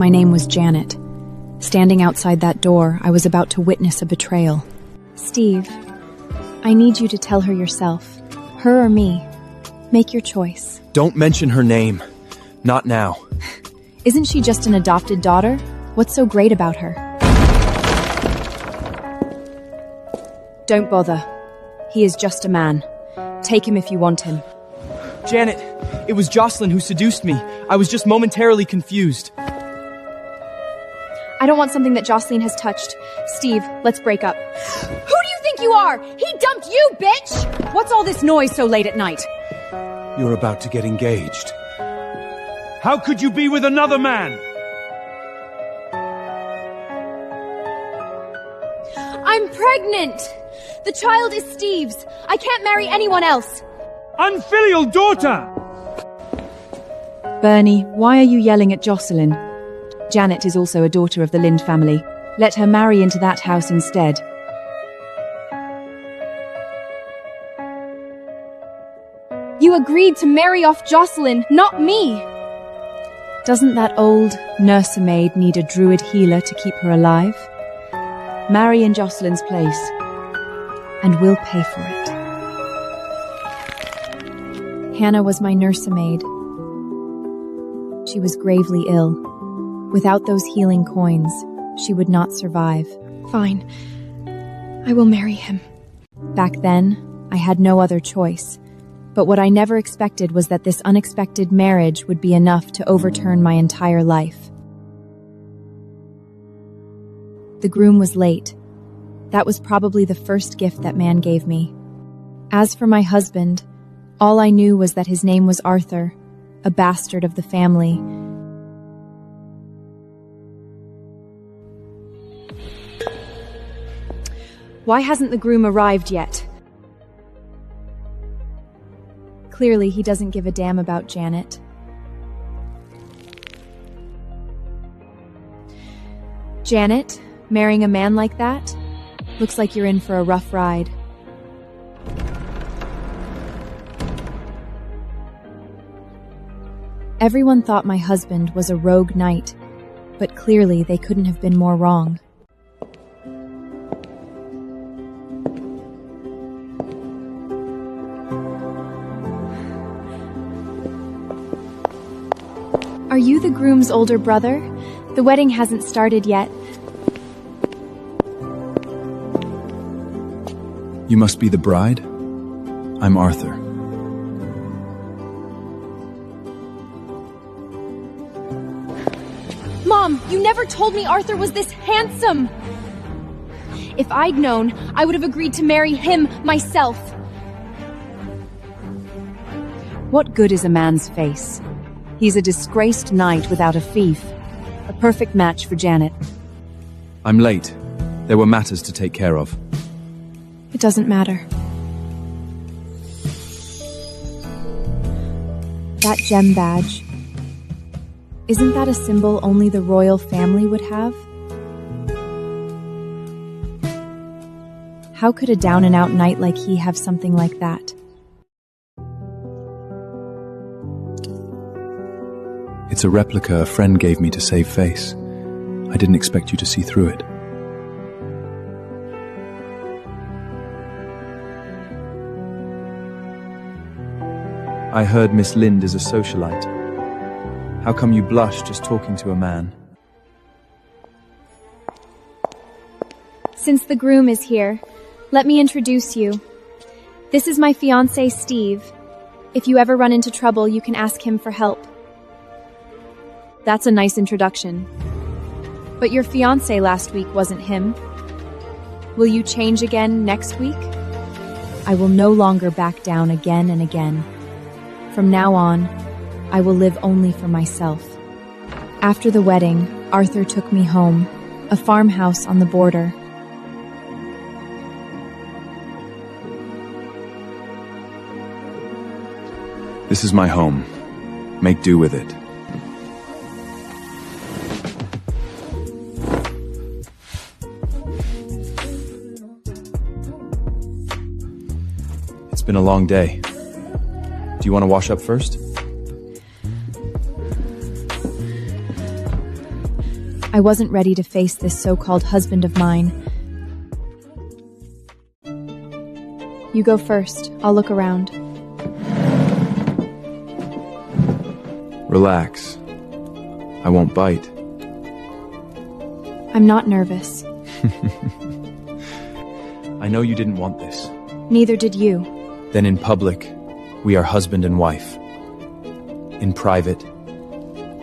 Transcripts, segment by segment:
My name was Janet. Standing outside that door, I was about to witness a betrayal. Steve, I need you to tell her yourself. Her or me. Make your choice. Don't mention her name. Not now. Isn't she just an adopted daughter? What's so great about her? Don't bother. He is just a man. Take him if you want him. Janet, it was Jocelyn who seduced me. I was just momentarily confused. I don't want something that Jocelyn has touched. Steve, let's break up. Who do you think you are? He dumped you, bitch! What's all this noise so late at night? You're about to get engaged. How could you be with another man? I'm pregnant! The child is Steve's. I can't marry anyone else. Unfilial daughter! Bernie, why are you yelling at Jocelyn? Janet is also a daughter of the Lind family. Let her marry into that house instead. You agreed to marry off Jocelyn, not me! Doesn't that old nursemaid need a druid healer to keep her alive? Marry in Jocelyn's place, and we'll pay for it. Hannah was my nursemaid. She was gravely ill. Without those healing coins, she would not survive. Fine. I will marry him. Back then, I had no other choice. But what I never expected was that this unexpected marriage would be enough to overturn my entire life. The groom was late. That was probably the first gift that man gave me. As for my husband, all I knew was that his name was Arthur, a bastard of the family. Why hasn't the groom arrived yet? Clearly, he doesn't give a damn about Janet. Janet, marrying a man like that? Looks like you're in for a rough ride. Everyone thought my husband was a rogue knight, but clearly they couldn't have been more wrong. Are you the groom's older brother? The wedding hasn't started yet. You must be the bride? I'm Arthur. Mom, you never told me Arthur was this handsome! If I'd known, I would have agreed to marry him myself. What good is a man's face? He's a disgraced knight without a fief. A perfect match for Janet. I'm late. There were matters to take care of. It doesn't matter. That gem badge. Isn't that a symbol only the royal family would have? How could a down-and-out knight like he have something like that? It's a replica a friend gave me to save face. I didn't expect you to see through it. I heard Miss Lind is a socialite. How come you blush just talking to a man? Since the groom is here, let me introduce you. This is my fiancé, Steve. If you ever run into trouble, you can ask him for help. That's a nice introduction. But your fiancé last week wasn't him. Will you change again next week? I will no longer back down again and again. From now on, I will live only for myself. After the wedding, Arthur took me home, a farmhouse on the border. This is my home. Make do with it. It's been a long day. Do you want to wash up first? I wasn't ready to face this so-called husband of mine. You go first. I'll look around. Relax. I won't bite. I'm not nervous. I know you didn't want this. Neither did you. Then in public, we are husband and wife. In private,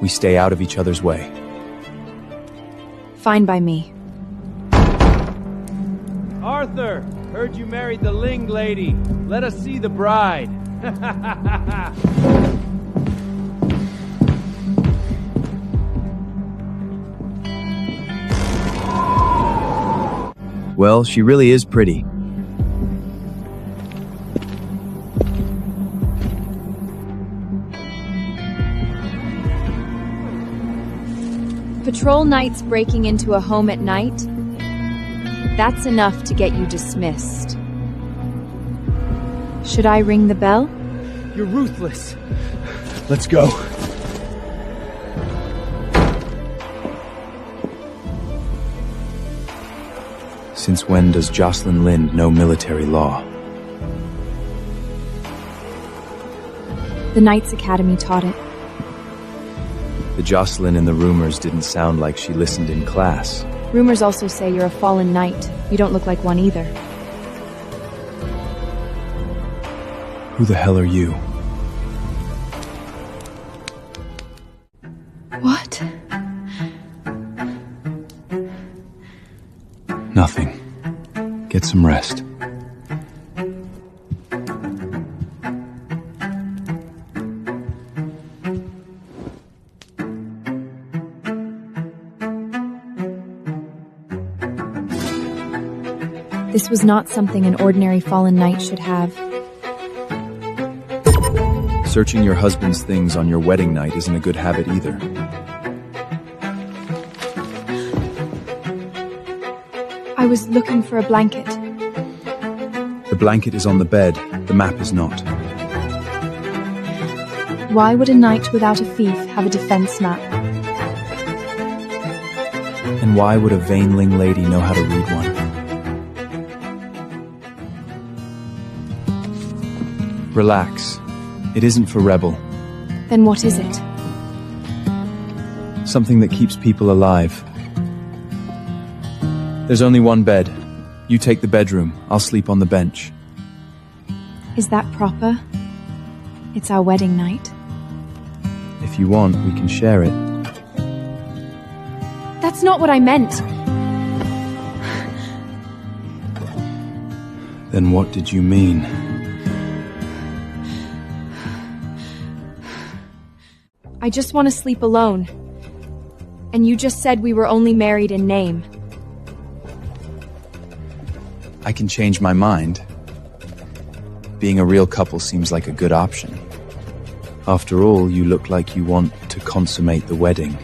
we stay out of each other's way. Fine by me. Arthur, heard you married the Ling lady. Let us see the bride. Well, she really is pretty. Patrol knights breaking into a home at night? That's enough to get you dismissed. Should I ring the bell? You're ruthless. Let's go. Since when does Jocelyn Lind know military law? The Knights Academy taught it. The Jocelyn in the rumors didn't sound like she listened in class. Rumors also say you're a fallen knight. You don't look like one either. Who the hell are you? What? Nothing. Get some rest. This was not something an ordinary fallen knight should have. Searching your husband's things on your wedding night isn't a good habit either. I was looking for a blanket. The blanket is on the bed, the map is not. Why would a knight without a fief have a defense map? And why would a vainling lady know how to read one? Relax. It isn't for rebel. Then what is it? Something that keeps people alive. There's only one bed. You take the bedroom. I'll sleep on the bench. Is that proper? It's our wedding night. If you want, we can share it. That's not what I meant. Then what did you mean? I just want to sleep alone. And you just said we were only married in name. I can change my mind. Being a real couple seems like a good option. After all, you look like you want to consummate the wedding.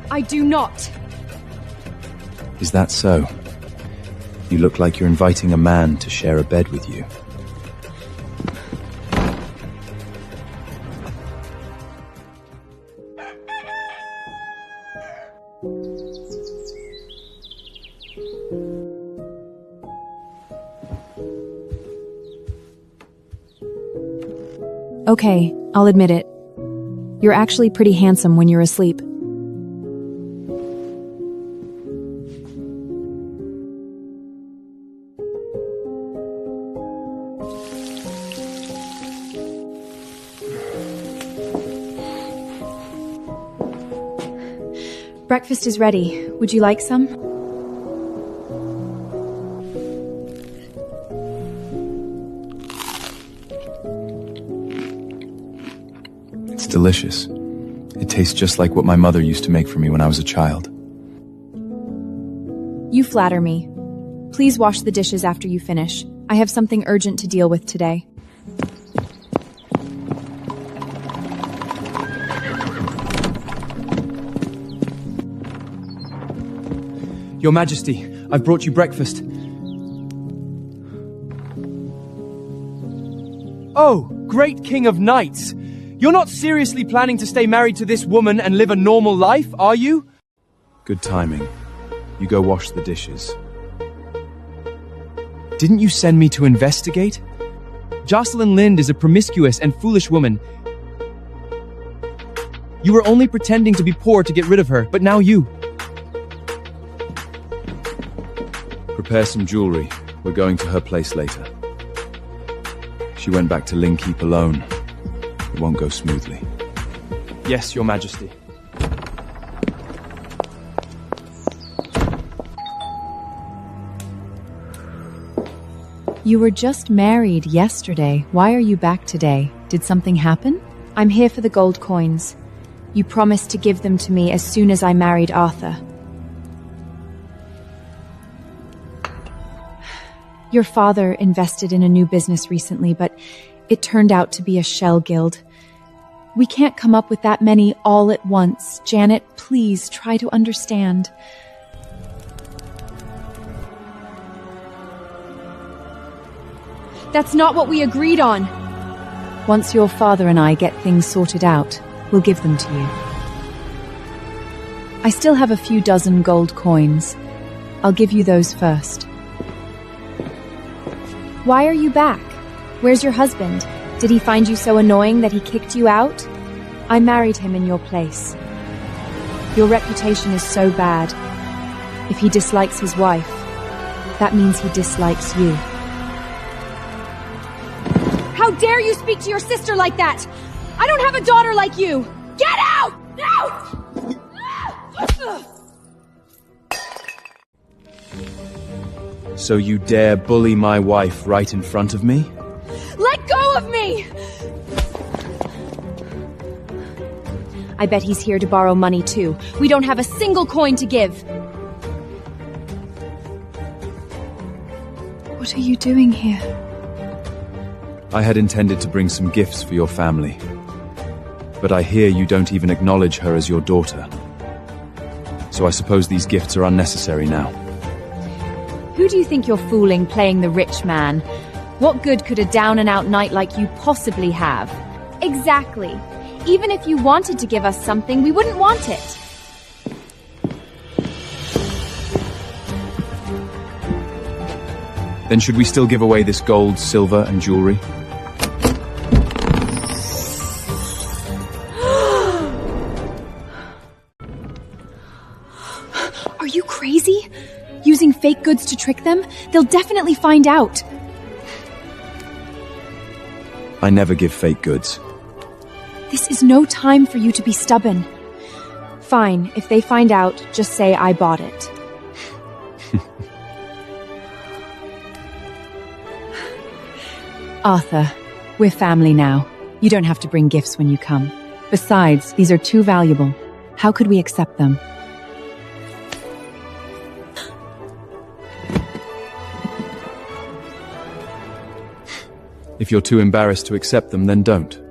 I do not. Is that so? You look like you're inviting a man to share a bed with you. Okay, I'll admit it. You're actually pretty handsome when you're asleep. Breakfast is ready. Would you like some? It's delicious. It tastes just like what my mother used to make for me when I was a child. You flatter me. Please wash the dishes after you finish. I have something urgent to deal with today. Your Majesty, I've brought you breakfast. Oh, great King of Knights! You're not seriously planning to stay married to this woman and live a normal life, are you? Good timing. You go wash the dishes. Didn't you send me to investigate? Jocelyn Lind is a promiscuous and foolish woman. You were only pretending to be poor to get rid of her, but now you. Prepare some jewelry. We're going to her place later. She went back to Lingkeep alone. It won't go smoothly. Yes, Your Majesty. You were just married yesterday. Why are you back today? Did something happen? I'm here for the gold coins. You promised to give them to me as soon as I married Arthur. Your father invested in a new business recently, but it turned out to be a shell guild. We can't come up with that many all at once. Janet, please try to understand. That's not what we agreed on. Once your father and I get things sorted out, we'll give them to you. I still have a few dozen gold coins. I'll give you those first. Why are you back? Where's your husband? Did he find you so annoying that he kicked you out? I married him in your place. Your reputation is so bad. If he dislikes his wife, that means he dislikes you. How dare you speak to your sister like that? I don't have a daughter like you! Get out! Out! So you dare bully my wife right in front of me? Let go of me! I bet he's here to borrow money too. We don't have a single coin to give. What are you doing here? I had intended to bring some gifts for your family. But I hear you don't even acknowledge her as your daughter. So I suppose these gifts are unnecessary now. Who do you think you're fooling playing the rich man? What good could a down-and-out knight like you possibly have? Exactly. Even if you wanted to give us something, we wouldn't want it. Then should we still give away this gold, silver, and jewelry? Are you crazy? Using fake goods to trick them? They'll definitely find out. I never give fake goods. This is no time for you to be stubborn. Fine, if they find out, just say I bought it. Arthur, we're family now. You don't have to bring gifts when you come. Besides, these are too valuable. How could we accept them? If you're too embarrassed to accept them, then don't.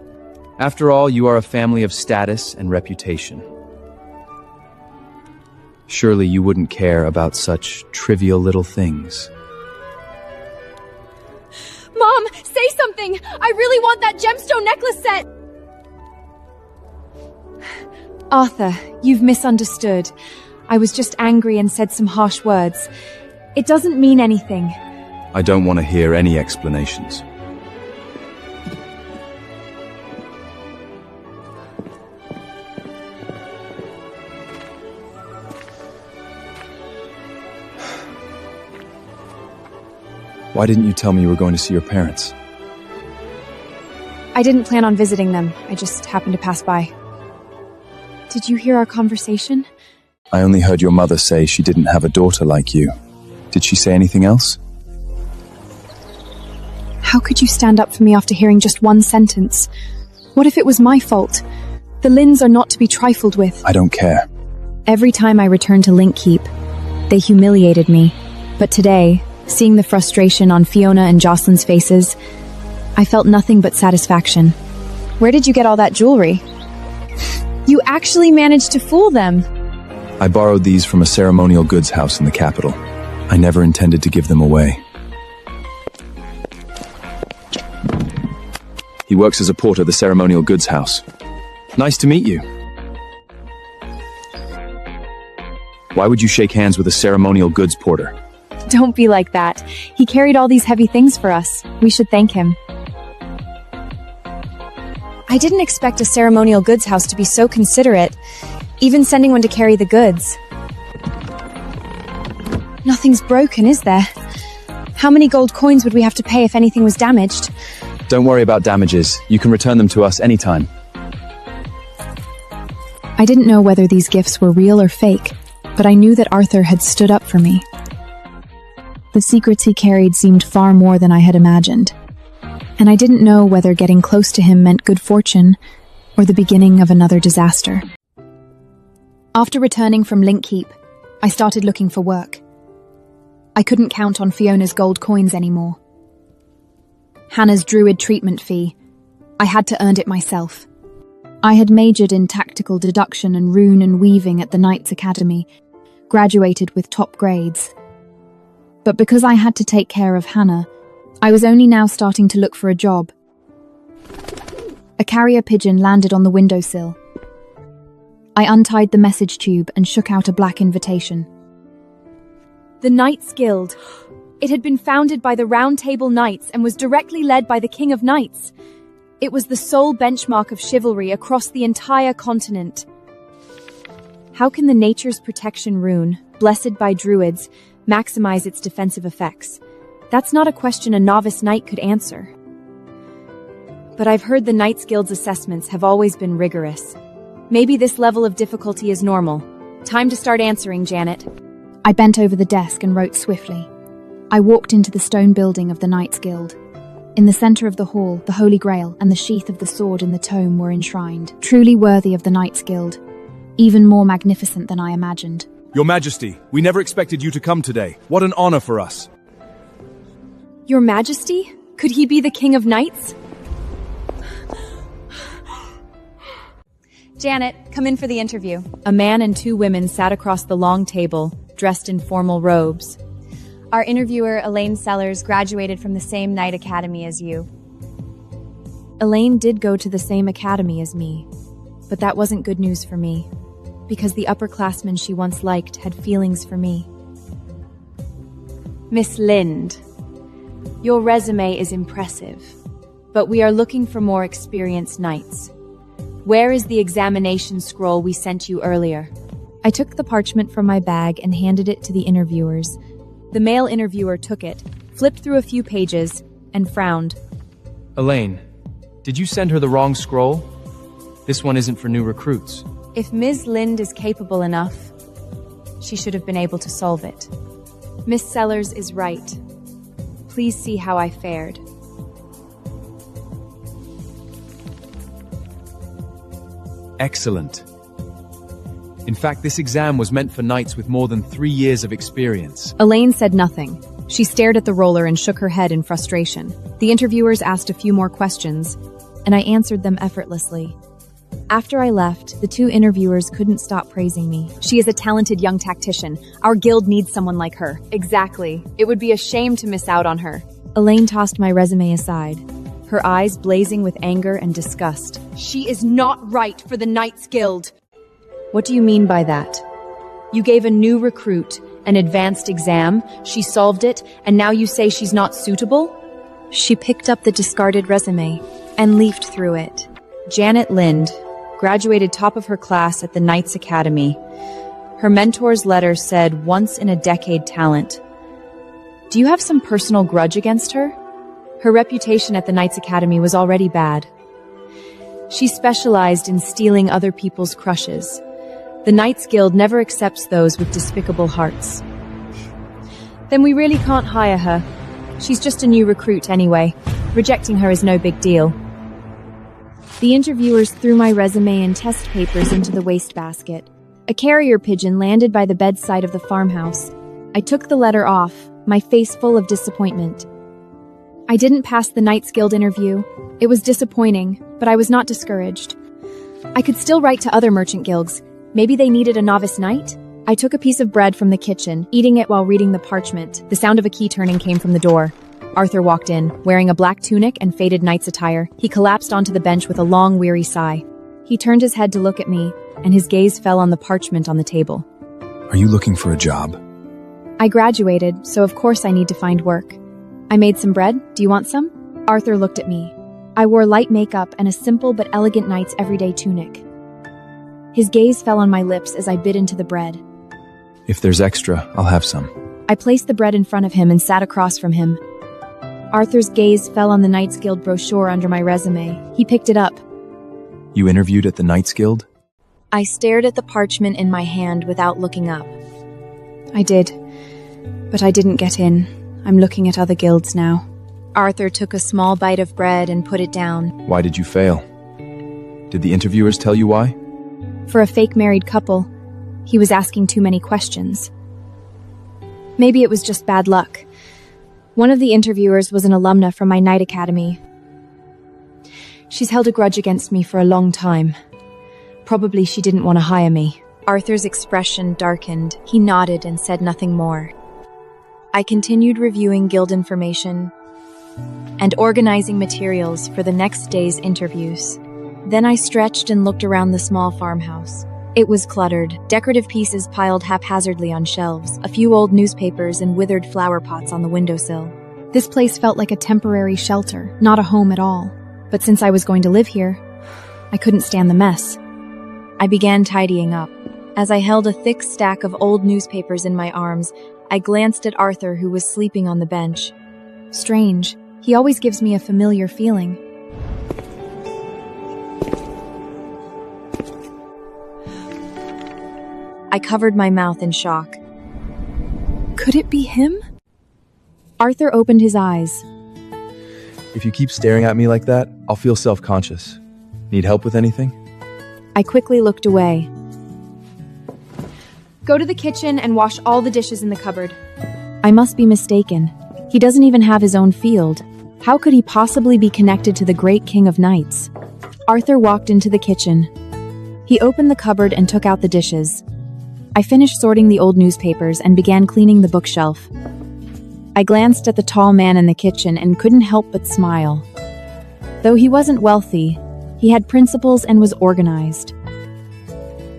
After all, you are a family of status and reputation. Surely you wouldn't care about such trivial little things. Mom, say something! I really want that gemstone necklace set! Arthur, you've misunderstood. I was just angry and said some harsh words. It doesn't mean anything. I don't want to hear any explanations. Why didn't you tell me you were going to see your parents? I didn't plan on visiting them. I just happened to pass by. Did you hear our conversation? I only heard your mother say she didn't have a daughter like you. Did she say anything else? How could you stand up for me after hearing just one sentence? What if it was my fault? The Linds are not to be trifled with. I don't care. Every time I returned to Linkkeep, they humiliated me. But today, seeing the frustration on Fiona and Jocelyn's faces, I felt nothing but satisfaction. Where did you get all that jewelry? You actually managed to fool them. I borrowed these from a ceremonial goods house in the capital. I never intended to give them away. He works as a porter at the ceremonial goods house. Nice to meet you. Why would you shake hands with a ceremonial goods porter? Don't be like that. He carried all these heavy things for us. We should thank him. I didn't expect a ceremonial goods house to be so considerate, even sending one to carry the goods. Nothing's broken, is there? How many gold coins would we have to pay if anything was damaged? Don't worry about damages. You can return them to us anytime. I didn't know whether these gifts were real or fake, but I knew that Arthur had stood up for me. The secrets he carried seemed far more than I had imagined, and I didn't know whether getting close to him meant good fortune or the beginning of another disaster. After returning from Link Keep, I started looking for work. I couldn't count on Fiona's gold coins anymore. Hannah's druid treatment fee. I had to earn it myself. I had majored in tactical deduction and rune and weaving at the Knights Academy, graduated with top grades. But because I had to take care of Hannah, I was only now starting to look for a job. A carrier pigeon landed on the windowsill. I untied the message tube and shook out a black invitation. The Knights Guild. It had been founded by the Round Table Knights and was directly led by the King of Knights. It was the sole benchmark of chivalry across the entire continent. How can the Nature's Protection rune, blessed by druids, maximize its defensive effects? That's not a question a novice knight could answer. But I've heard the Knights Guild's assessments have always been rigorous. Maybe this level of difficulty is normal. Time to start answering, Janet. I bent over the desk and wrote swiftly. I walked into the stone building of the Knights Guild. In the center of the hall, the Holy Grail and the sheath of the sword in the tome were enshrined, truly worthy of the Knights Guild, even more magnificent than I imagined. Your Majesty, we never expected you to come today. What an honor for us. Your Majesty? Could he be the King of Knights? Janet, come in for the interview. A man and two women sat across the long table, dressed in formal robes. Our interviewer, Elaine Sellers, graduated from the same Knight Academy as you. Elaine did go to the same academy as me, but that wasn't good news for me, because the upperclassmen she once liked had feelings for me. Miss Lind, your resume is impressive, but we are looking for more experienced knights. Where is the examination scroll we sent you earlier? I took the parchment from my bag and handed it to the interviewers. The male interviewer took it, flipped through a few pages, and frowned. Elaine, did you send her the wrong scroll? This one isn't for new recruits. If Ms. Lind is capable enough, she should have been able to solve it. Miss Sellers is right. Please see how I fared. Excellent. In fact, this exam was meant for knights with more than 3 years of experience. Elaine said nothing. She stared at the roller and shook her head in frustration. The interviewers asked a few more questions, and I answered them effortlessly. After I left, the two interviewers couldn't stop praising me. She is a talented young tactician. Our guild needs someone like her. Exactly. It would be a shame to miss out on her. Elaine tossed my resume aside. Her eyes blazing with anger and disgust. She is not right for the Knights Guild. What do you mean by that? You gave a new recruit an advanced exam, she solved it, and now you say she's not suitable? She picked up the discarded resume and leafed through it. Janet Lind, graduated top of her class at the Knights Academy. Her mentor's letter said once-in-a-decade talent. Do you have some personal grudge against her? Her reputation at the Knights Academy was already bad. She specialized in stealing other people's crushes. The Knights Guild never accepts those with despicable hearts. Then we really can't hire her. She's just a new recruit anyway. Rejecting her is no big deal. The interviewers threw my resume and test papers into the wastebasket. A carrier pigeon landed by the bedside of the farmhouse. I took the letter off, my face full of disappointment. I didn't pass the Knights Guild interview. It was disappointing, but I was not discouraged. I could still write to other merchant guilds. Maybe they needed a novice knight? I took a piece of bread from the kitchen, eating it while reading the parchment. The sound of a key turning came from the door. Arthur walked in, wearing a black tunic and faded knight's attire. He collapsed onto the bench with a long, weary sigh. He turned his head to look at me, and his gaze fell on the parchment on the table. Are you looking for a job? I graduated, so of course I need to find work. I made some bread. Do you want some? Arthur looked at me. I wore light makeup and a simple but elegant knight's everyday tunic. His gaze fell on my lips as I bit into the bread. If there's extra, I'll have some. I placed the bread in front of him and sat across from him. Arthur's gaze fell on the Knights Guild brochure under my resume. He picked it up. You interviewed at the Knights Guild? I stared at the parchment in my hand without looking up. I did, but I didn't get in. I'm looking at other guilds now. Arthur took a small bite of bread and put it down. Why did you fail? Did the interviewers tell you why? For a fake married couple, he was asking too many questions. Maybe it was just bad luck. One of the interviewers was an alumna from my Knight Academy. She's held a grudge against me for a long time. Probably she didn't want to hire me. Arthur's expression darkened. He nodded and said nothing more. I continued reviewing guild information and organizing materials for the next day's interviews. Then I stretched and looked around the small farmhouse. It was cluttered, decorative pieces piled haphazardly on shelves, a few old newspapers and withered flower pots on the windowsill. This place felt like a temporary shelter, not a home at all. But since I was going to live here, I couldn't stand the mess. I began tidying up. As I held a thick stack of old newspapers in my arms, I glanced at Arthur, who was sleeping on the bench. Strange. He always gives me a familiar feeling. I covered my mouth in shock. Could it be him? Arthur opened his eyes. If you keep staring at me like that, I'll feel self-conscious. Need help with anything? I quickly looked away. Go to the kitchen and wash all the dishes in the cupboard. I must be mistaken. He doesn't even have his own field. How could he possibly be connected to the great king of knights? Arthur walked into the kitchen. He opened the cupboard and took out the dishes. I finished sorting the old newspapers and began cleaning the bookshelf. I glanced at the tall man in the kitchen and couldn't help but smile. Though he wasn't wealthy, he had principles and was organized.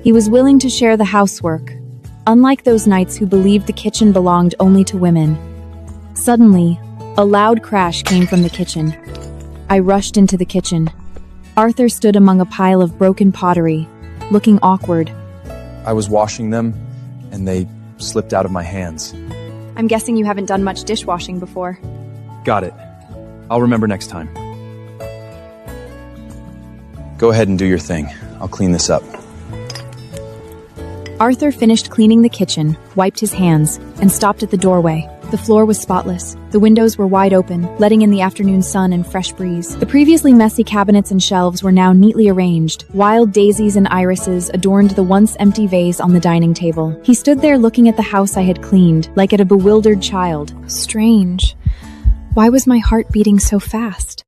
He was willing to share the housework, unlike those knights who believed the kitchen belonged only to women. Suddenly, a loud crash came from the kitchen. I rushed into the kitchen. Arthur stood among a pile of broken pottery, looking awkward. I was washing them, and they slipped out of my hands. I'm guessing you haven't done much dishwashing before. Got it. I'll remember next time. Go ahead and do your thing. I'll clean this up. Arthur finished cleaning the kitchen, wiped his hands, and stopped at the doorway. The floor was spotless. The windows were wide open, letting in the afternoon sun and fresh breeze. The previously messy cabinets and shelves were now neatly arranged. Wild daisies and irises adorned the once empty vase on the dining table. He stood there looking at the house I had cleaned, like at a bewildered child. Strange. Why was my heart beating so fast?